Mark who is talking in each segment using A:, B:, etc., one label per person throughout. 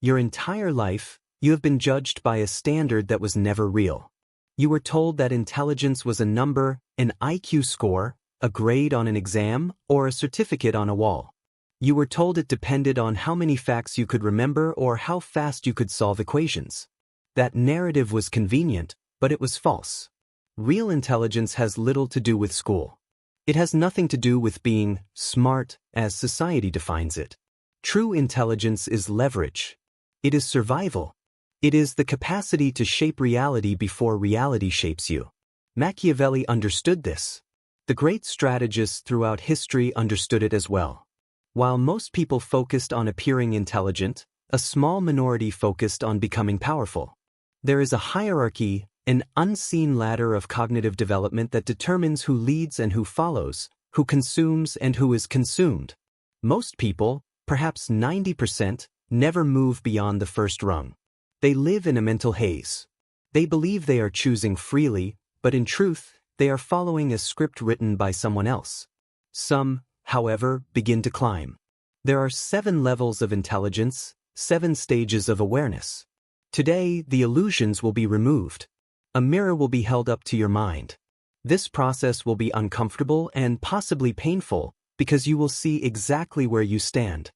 A: Your entire life, you have been judged by a standard that was never real. You were told that intelligence was a number, an IQ score, a grade on an exam, or a certificate on a wall. You were told it depended on how many facts you could remember or how fast you could solve equations. That narrative was convenient, but it was false. Real intelligence has little to do with school. It has nothing to do with being smart, as society defines it. True intelligence is leverage. It is survival. It is the capacity to shape reality before reality shapes you. Machiavelli understood this. The great strategists throughout history understood it as well. While most people focused on appearing intelligent, a small minority focused on becoming powerful. There is a hierarchy, an unseen ladder of cognitive development that determines who leads and who follows, who consumes and who is consumed. Most people, perhaps 90%, never move beyond the first rung. They live in a mental haze. They believe they are choosing freely, but in truth, they are following a script written by someone else. Some, however, begin to climb. There are 7 levels of intelligence, 7 stages of awareness. Today, the illusions will be removed. A mirror will be held up to your mind. This process will be uncomfortable and possibly painful because you will see exactly where you stand.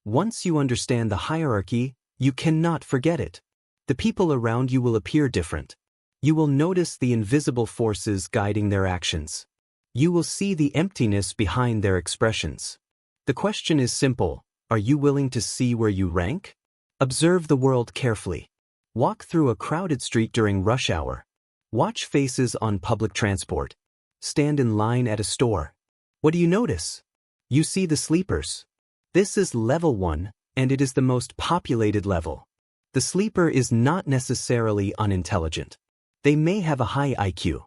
A: Once you understand the hierarchy, you cannot forget it. The people around you will appear different. You will notice the invisible forces guiding their actions. You will see the emptiness behind their expressions. The question is simple: are you willing to see where you rank? Observe the world carefully. Walk through a crowded street during rush hour. Watch faces on public transport. Stand in line at a store. What do you notice? You see the sleepers. This is level 1, and it is the most populated level. The sleeper is not necessarily unintelligent. They may have a high IQ.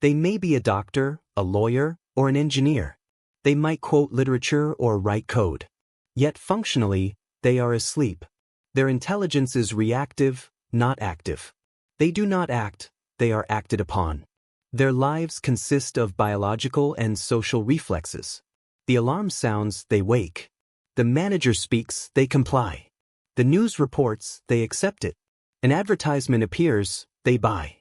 A: They may be a doctor, a lawyer, or an engineer. They might quote literature or write code. Yet functionally, they are asleep. Their intelligence is reactive, not active. They do not act, they are acted upon. Their lives consist of biological and social reflexes. The alarm sounds, they wake. The manager speaks, they comply. The news reports, they accept it. An advertisement appears, they buy.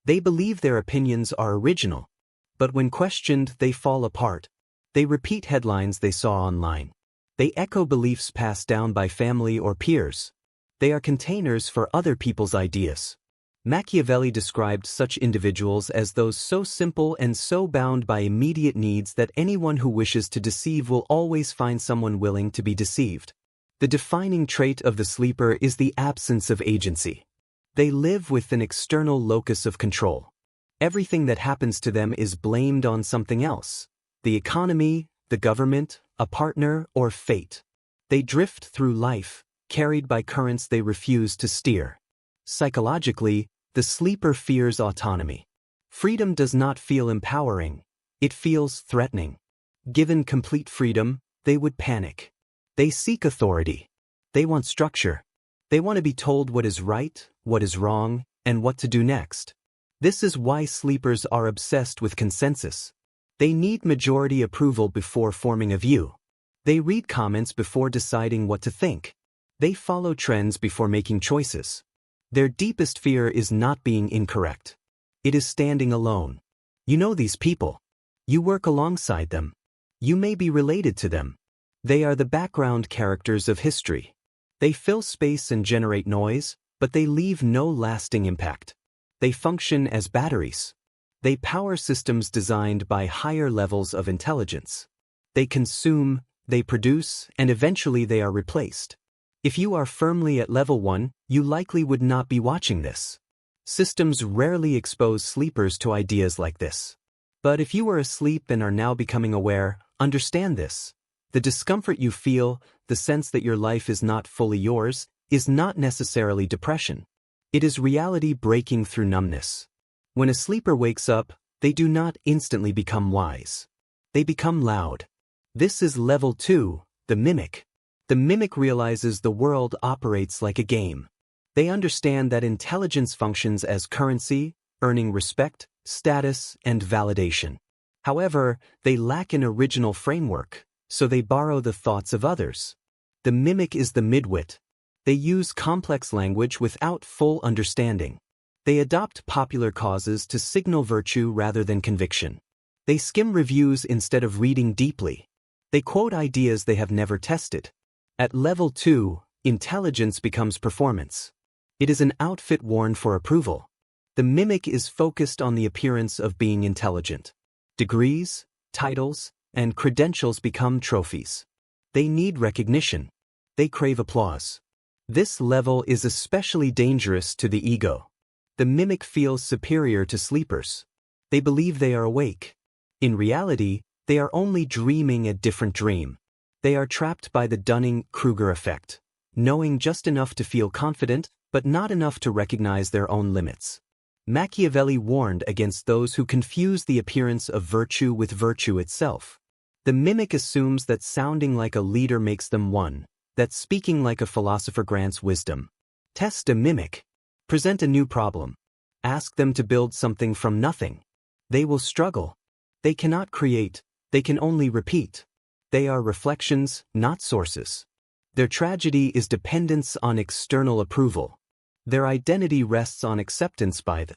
A: They believe their opinions are original. But when questioned, they fall apart. They repeat headlines they saw online. They echo beliefs passed down by family or peers. They are containers for other people's ideas. Machiavelli described such individuals as those so simple and so bound by immediate needs that anyone who wishes to deceive will always find someone willing to be deceived. The defining trait of the sleeper is the absence of agency. They live with an external locus of control. Everything that happens to them is blamed on something else: the economy, the government, a partner, or fate. They drift through life, carried by currents they refuse to steer. Psychologically, the sleeper fears autonomy. Freedom does not feel empowering. It feels threatening. Given complete freedom, they would panic. They seek authority. They want structure. They want to be told what is right, what is wrong, and what to do next. This is why sleepers are obsessed with consensus. They need majority approval before forming a view. They read comments before deciding what to think. They follow trends before making choices. Their deepest fear is not being incorrect. It is standing alone. You know these people. You work alongside them. You may be related to them. They are the background characters of history. They fill space and generate noise, but they leave no lasting impact. They function as batteries. They power systems designed by higher levels of intelligence. They consume, they produce, and eventually they are replaced. If you are firmly at level 1, you likely would not be watching this. Systems rarely expose sleepers to ideas like this. But if you are asleep and are now becoming aware, understand this. The discomfort you feel, the sense that your life is not fully yours, is not necessarily depression. It is reality breaking through numbness. When a sleeper wakes up, they do not instantly become wise. They become loud. This is level 2, the mimic. The mimic realizes the world operates like a game. They understand that intelligence functions as currency, earning respect, status, and validation. However, they lack an original framework, so they borrow the thoughts of others. The mimic is the midwit. They use complex language without full understanding. They adopt popular causes to signal virtue rather than conviction. They skim reviews instead of reading deeply. They quote ideas they have never tested. At level 2, intelligence becomes performance. It is an outfit worn for approval. The mimic is focused on the appearance of being intelligent. Degrees, titles, and credentials become trophies. They need recognition. They crave applause. This level is especially dangerous to the ego. The mimic feels superior to sleepers. They believe they are awake. In reality, they are only dreaming a different dream. They are trapped by the Dunning-Kruger effect, knowing just enough to feel confident, but not enough to recognize their own limits. Machiavelli warned against those who confuse the appearance of virtue with virtue itself. The mimic assumes that sounding like a leader makes them one, that speaking like a philosopher grants wisdom. Test a mimic. Present a new problem. Ask them to build something from nothing. They will struggle. They cannot create, they can only repeat. They are reflections, not sources. Their tragedy is dependence on external approval. Their identity rests on acceptance by the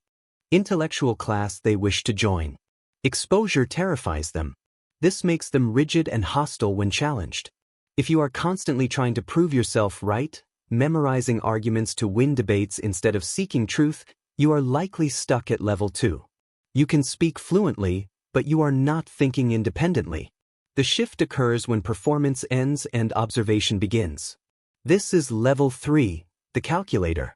A: intellectual class they wish to join. Exposure terrifies them. This makes them rigid and hostile when challenged. If you are constantly trying to prove yourself right, memorizing arguments to win debates instead of seeking truth, you are likely stuck at level 2. You can speak fluently, but you are not thinking independently. The shift occurs when performance ends and observation begins. This is level 3, the calculator.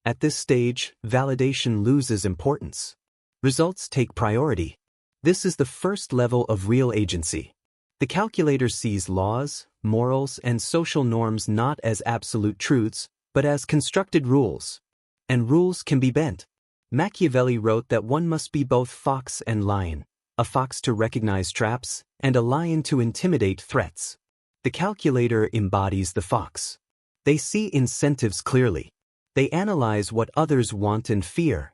A: At this stage, validation loses importance. Results take priority. This is the first level of real agency. The calculator sees laws, morals, and social norms not as absolute truths, but as constructed rules. And rules can be bent. Machiavelli wrote that one must be both fox and lion, a fox to recognize traps, and a lion to intimidate threats. The calculator embodies the fox. They see incentives clearly. They analyze what others want and fear.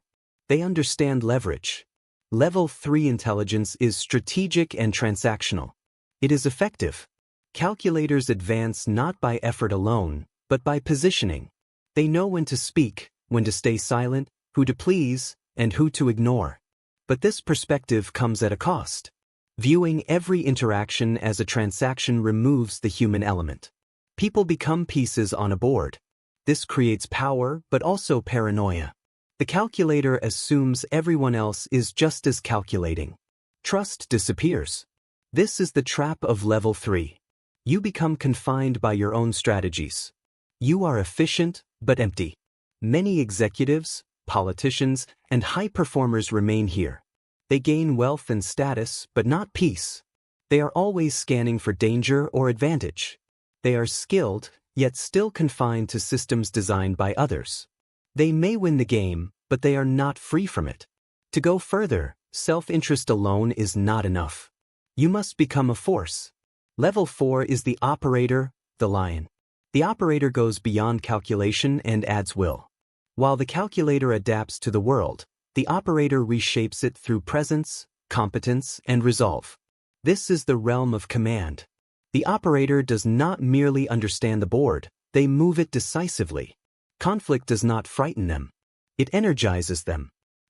A: They understand leverage. Level 3 intelligence is strategic and transactional. It is effective. Calculators advance not by effort alone, but by positioning. They know when to speak, when to stay silent, who to please, and who to ignore. But this perspective comes at a cost. Viewing every interaction as a transaction removes the human element. People become pieces on a board. This creates power, but also paranoia. The calculator assumes everyone else is just as calculating. Trust disappears. This is the trap of level 3. You become confined by your own strategies. You are efficient, but empty. Many executives, politicians, and high performers remain here. They gain wealth and status, but not peace. They are always scanning for danger or advantage. They are skilled, yet still confined to systems designed by others. They may win the game, but they are not free from it. To go further, self-interest alone is not enough. You must become a force. Level 4 is the operator, the lion. The operator goes beyond calculation and adds will. While the calculator adapts to the world, the operator reshapes it through presence, competence, and resolve. This is the realm of command. The operator does not merely understand the board, they move it decisively. Conflict does not frighten them. It energizes them.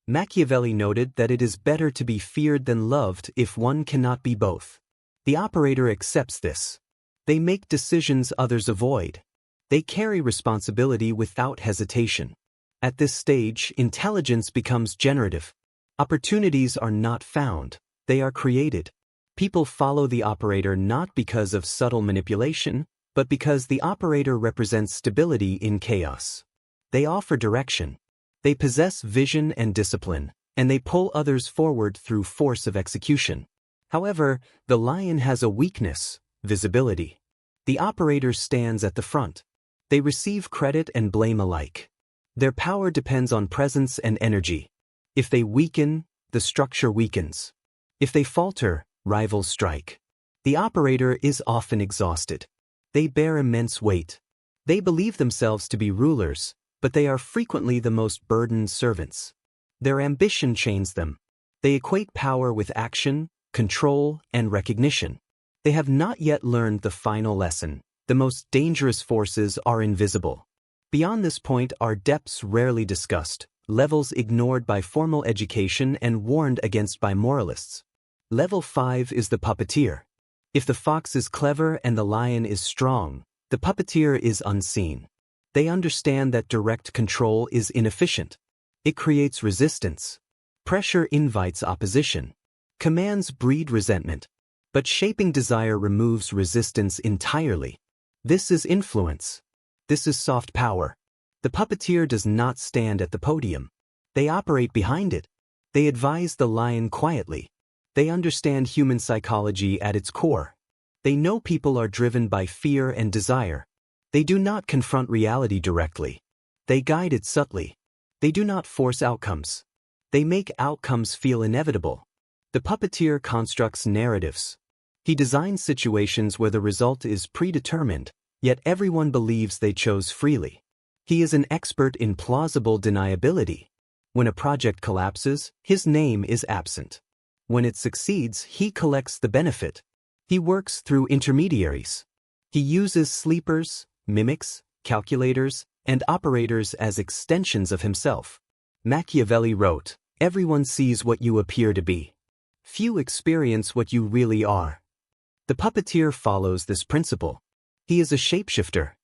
A: Machiavelli noted that it is better to be feared than loved if one cannot be both. The operator accepts this. They make decisions others avoid. They carry responsibility without hesitation. At this stage, intelligence becomes generative. Opportunities are not found, they are created. People follow the operator not because of subtle manipulation, but because the operator represents stability in chaos. They offer direction. They possess vision and discipline, and they pull others forward through force of execution. However, the lion has a weakness, visibility. The operator stands at the front. They receive credit and blame alike. Their power depends on presence and energy. If they weaken, the structure weakens. If they falter, rivals strike. The operator is often exhausted. They bear immense weight. They believe themselves to be rulers, but they are frequently the most burdened servants. Their ambition chains them. They equate power with action, control, and recognition. They have not yet learned the final lesson. The most dangerous forces are invisible. Beyond this point are depths rarely discussed, levels ignored by formal education and warned against by moralists. Level 5 is the puppeteer. If the fox is clever and the lion is strong, the puppeteer is unseen. They understand that direct control is inefficient. It creates resistance. Pressure invites opposition. Commands breed resentment. But shaping desire removes resistance entirely. This is influence. This is soft power. The puppeteer does not stand at the podium. They operate behind it. They advise the lion quietly. They understand human psychology at its core. They know people are driven by fear and desire. They do not confront reality directly. They guide it subtly. They do not force outcomes. They make outcomes feel inevitable. The puppeteer constructs narratives. He designs situations where the result is predetermined, yet everyone believes they chose freely. He is an expert in plausible deniability. When a project collapses, his name is absent. When it succeeds, he collects the benefit. He works through intermediaries. He uses sleepers, mimics, calculators, and operators as extensions of himself. Machiavelli wrote, "Everyone sees what you appear to be. Few experience what you really are." The puppeteer follows this principle. He is a shapeshifter.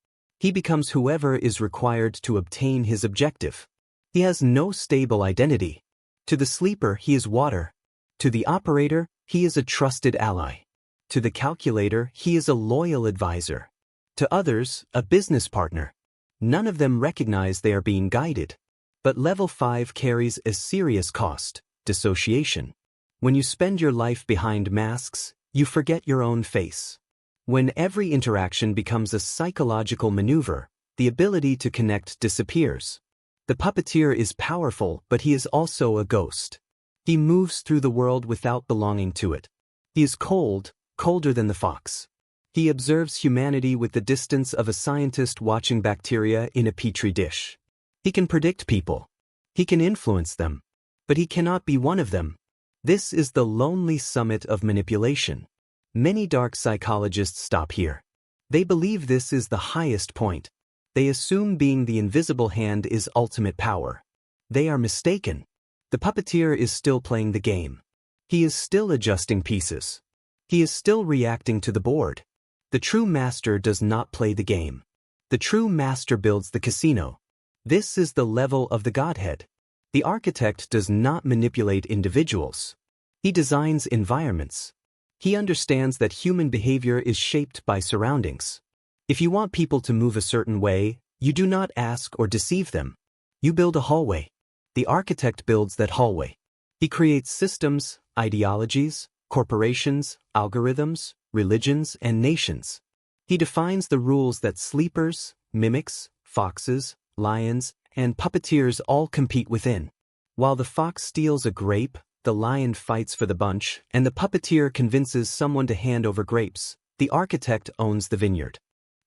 A: He becomes whoever is required to obtain his objective. He has no stable identity. To the sleeper, he is water. To the operator, he is a trusted ally. To the calculator, he is a loyal advisor. To others, a business partner. None of them recognize they are being guided. But level 5 carries a serious cost: dissociation. When you spend your life behind masks, you forget your own face. When every interaction becomes a psychological maneuver, the ability to connect disappears. The puppeteer is powerful, but he is also a ghost. He moves through the world without belonging to it. He is cold, colder than the fox. He observes humanity with the distance of a scientist watching bacteria in a petri dish. He can predict people. He can influence them. But he cannot be one of them. This is the lonely summit of manipulation. Many dark psychologists stop here. They believe this is the highest point. They assume being the invisible hand is ultimate power. They are mistaken. The puppeteer is still playing the game. He is still adjusting pieces. He is still reacting to the board. The true master does not play the game. The true master builds the casino. This is the level of the Godhead. The architect does not manipulate individuals. He designs environments. He understands that human behavior is shaped by surroundings. If you want people to move a certain way, you do not ask or deceive them. You build a hallway. The architect builds that hallway. He creates systems, ideologies, corporations, algorithms, religions, and nations. He defines the rules that sleepers, mimics, foxes, lions, and puppeteers all compete within. While the fox steals a grape, the lion fights for the bunch, and the puppeteer convinces someone to hand over grapes, the architect owns the vineyard.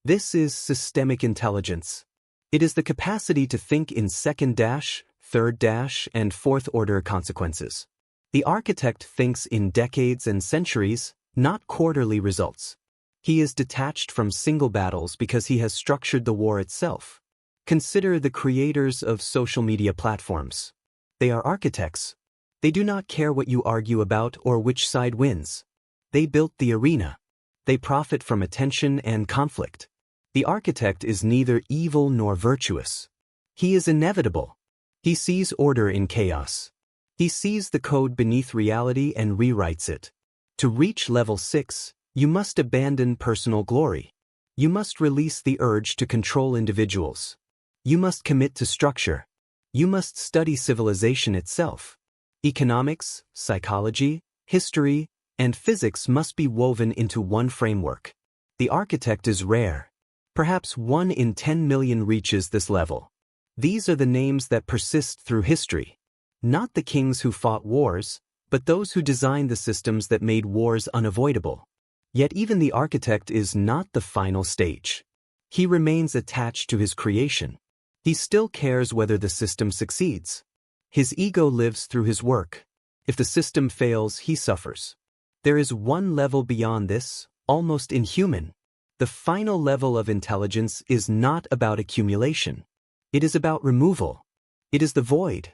A: This is systemic intelligence. It is the capacity to think in second dash, third dash, and fourth order consequences. The architect thinks in decades and centuries, not quarterly results. He is detached from single battles because he has structured the war itself. Consider the creators of social media platforms. They are architects. They do not care what you argue about or which side wins. They built the arena. They profit from attention and conflict. The architect is neither evil nor virtuous. He is inevitable. He sees order in chaos. He sees the code beneath reality and rewrites it. To reach level 6, you must abandon personal glory. You must release the urge to control individuals. You must commit to structure. You must study civilization itself. Economics, psychology, history, and physics must be woven into one framework. The architect is rare. Perhaps 1 in 10 million reaches this level. These are the names that persist through history. Not the kings who fought wars, but those who designed the systems that made wars unavoidable. Yet even the architect is not the final stage. He remains attached to his creation. He still cares whether the system succeeds. His ego lives through his work. If the system fails, he suffers. There is one level beyond this, almost inhuman. The final level of intelligence is not about accumulation. It is about removal. It is the void.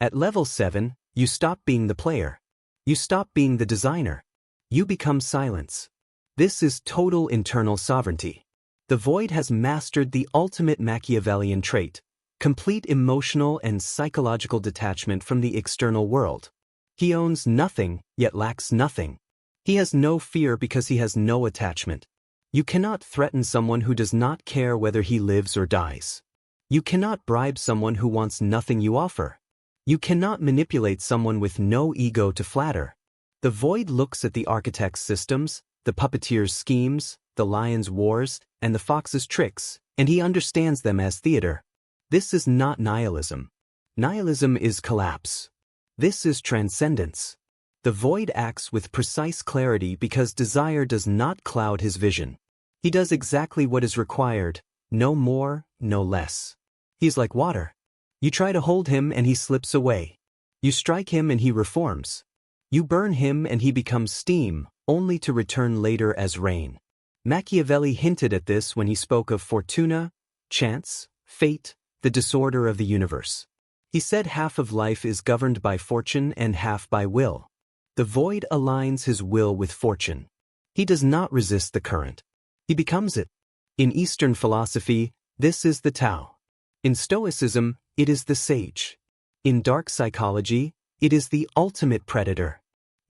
A: At level 7, you stop being the player. You stop being the designer. You become silence. This is total internal sovereignty. The void has mastered the ultimate Machiavellian trait, complete emotional and psychological detachment from the external world. He owns nothing, yet lacks nothing. He has no fear because he has no attachment. You cannot threaten someone who does not care whether he lives or dies. You cannot bribe someone who wants nothing you offer. You cannot manipulate someone with no ego to flatter. The void looks at the architect's systems, the puppeteer's schemes, the lion's wars, and the fox's tricks, and he understands them as theater. This is not nihilism. Nihilism is collapse. This is transcendence. The void acts with precise clarity because desire does not cloud his vision. He does exactly what is required, no more, no less. He's like water. You try to hold him and he slips away. You strike him and he reforms. You burn him and he becomes steam, only to return later as rain. Machiavelli hinted at this when he spoke of fortuna, chance, fate, the disorder of the universe. He said half of life is governed by fortune and half by will. The void aligns his will with fortune. He does not resist the current. He becomes it. In Eastern philosophy, this is the Tao. In Stoicism, it is the sage. In dark psychology, it is the ultimate predator.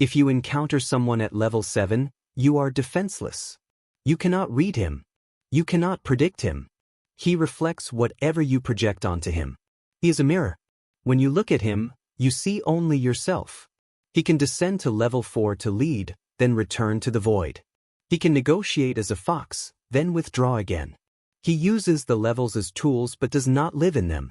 A: If you encounter someone at level 7, you are defenseless. You cannot read him. You cannot predict him. He reflects whatever you project onto him. He is a mirror. When you look at him, you see only yourself. He can descend to level 4 to lead, then return to the void. He can negotiate as a fox, then withdraw again. He uses the levels as tools but does not live in them.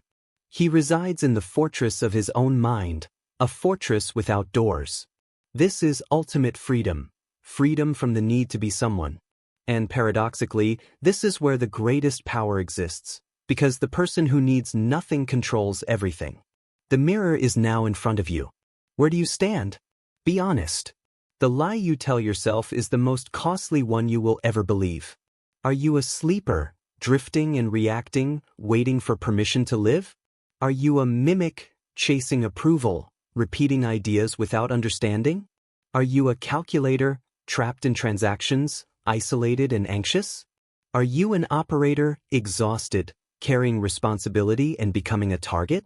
A: He resides in the fortress of his own mind, a fortress without doors. This is ultimate freedom, freedom from the need to be someone. And paradoxically, this is where the greatest power exists, because the person who needs nothing controls everything. The mirror is now in front of you. Where do you stand? Be honest. The lie you tell yourself is the most costly one you will ever believe. Are you a sleeper, drifting and reacting, waiting for permission to live? Are you a mimic, chasing approval, repeating ideas without understanding? Are you a calculator, trapped in transactions, isolated and anxious? Are you an operator, exhausted, carrying responsibility and becoming a target?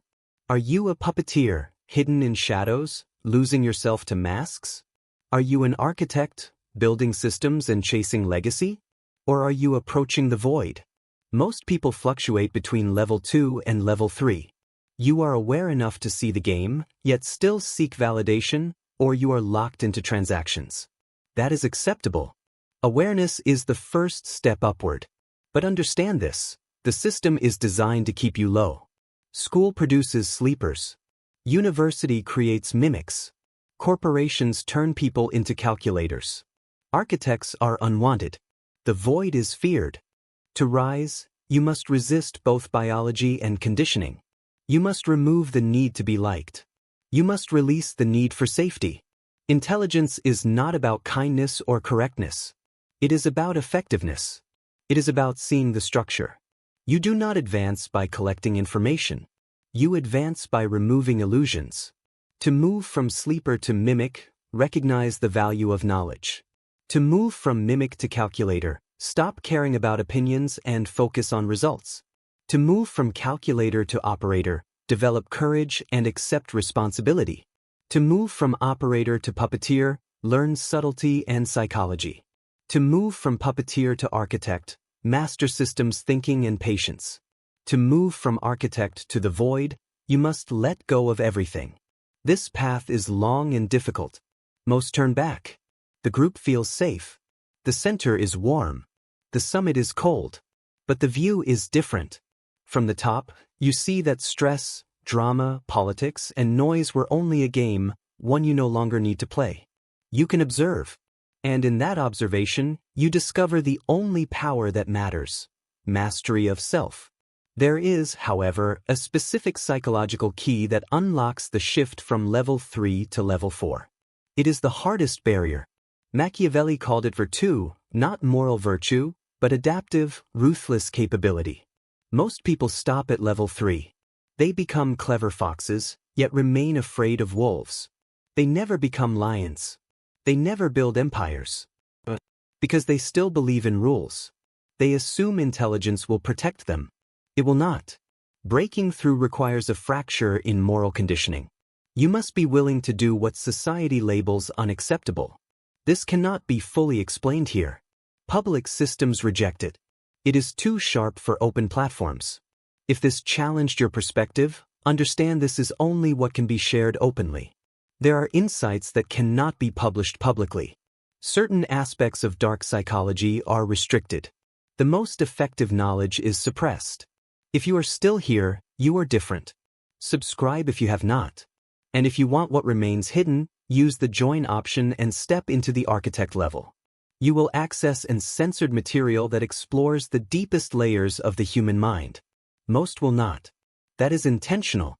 A: Are you a puppeteer, hidden in shadows, losing yourself to masks? Are you an architect, building systems and chasing legacy? Or are you approaching the void? Most people fluctuate between level 2 and level 3. You are aware enough to see the game, yet still seek validation, or you are locked into transactions. That is acceptable. Awareness is the first step upward. But understand this, the system is designed to keep you low. School produces sleepers. University creates mimics. Corporations turn people into calculators. Architects are unwanted. The void is feared. To rise, you must resist both biology and conditioning. You must remove the need to be liked. You must release the need for safety. Intelligence is not about kindness or correctness. It is about effectiveness. It is about seeing the structure. You do not advance by collecting information. You advance by removing illusions. To move from sleeper to mimic, recognize the value of knowledge. To move from mimic to calculator, stop caring about opinions and focus on results. To move from calculator to operator, develop courage and accept responsibility. To move from operator to puppeteer, learn subtlety and psychology. To move from puppeteer to architect, master systems thinking and patience. To move from architect to the void, you must let go of everything. This path is long and difficult. Most turn back. The group feels safe. The center is warm. The summit is cold. But the view is different. From the top, you see that stress, drama, politics, and noise were only a game, one you no longer need to play. You can observe. And in that observation, you discover the only power that matters: mastery of self. There is, however, a specific psychological key that unlocks the shift from level 3 to level 4. It is the hardest barrier. Machiavelli called it virtù, not moral virtue, but adaptive, ruthless capability. Most people stop at level 3. They become clever foxes, yet remain afraid of wolves. They never become lions. They never build empires. Because they still believe in rules. They assume intelligence will protect them. It will not. Breaking through requires a fracture in moral conditioning. You must be willing to do what society labels unacceptable. This cannot be fully explained here. Public systems reject it. It is too sharp for open platforms. If this challenged your perspective, understand this is only what can be shared openly. There are insights that cannot be published publicly. Certain aspects of dark psychology are restricted. The most effective knowledge is suppressed. If you are still here, you are different. Subscribe if you have not. And if you want what remains hidden, use the join option and step into the architect level. You will access uncensored material that explores the deepest layers of the human mind. Most will not. That is intentional.